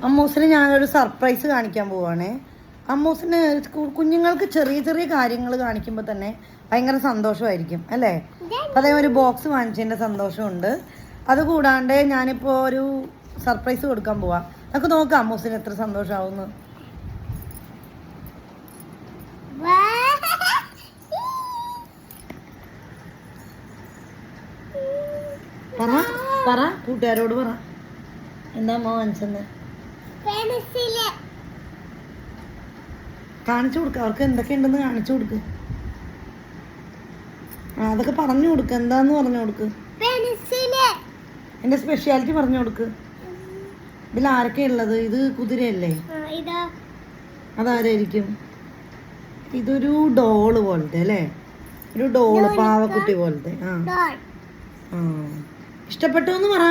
അമ്മൂസിന് ഞാനൊരു സർപ്രൈസ് കാണിക്കാൻ പോവാണേ. അമ്മൂസിന് കുഞ്ഞുങ്ങൾക്ക് ചെറിയ ചെറിയ കാര്യങ്ങൾ കാണിക്കുമ്പോൾ തന്നെ ഭയങ്കര സന്തോഷമായിരിക്കും അല്ലേ? അതേ ഒരു ബോക്സ് വാങ്ങിച്ചതിൻ്റെ സന്തോഷമുണ്ട്. അതുകൂടാണ്ട് ഞാനിപ്പോൾ ഒരു സർപ്രൈസ് കൊടുക്കാൻ പോവാം. നമുക്ക് നോക്കാം അമ്മൂസിന് എത്ര സന്തോഷമാവുന്നു. പറ കൂട്ടുകാരോട് പറ എന്താ അമ്മ വാങ്ങിച്ചെന്ന് കാണിച്ചു കൊടുക്ക. അവർക്ക് എന്തൊക്കെ ഉണ്ടെന്ന് കാണിച്ചു കൊടുക്ക്. അതൊക്കെ പറഞ്ഞു കൊടുക്ക്. എന്താന്ന് പറഞ്ഞു കൊടുക്ക്. എന്റെ സ്പെഷ്യാലിറ്റി പറഞ്ഞു കൊടുക്ക്. ഇതിൽ ആരൊക്കെ ഉള്ളത്? ഇത് കുതിരയല്ലേ? അതാരായിരിക്കും? ഇതൊരു ഡോള് പോലത്തെ അല്ലേ? ഒരു ഡോള് പാവക്കുട്ടി പോലത്തെ. ആ ഇഷ്ടപ്പെട്ടു എന്ന് പറ.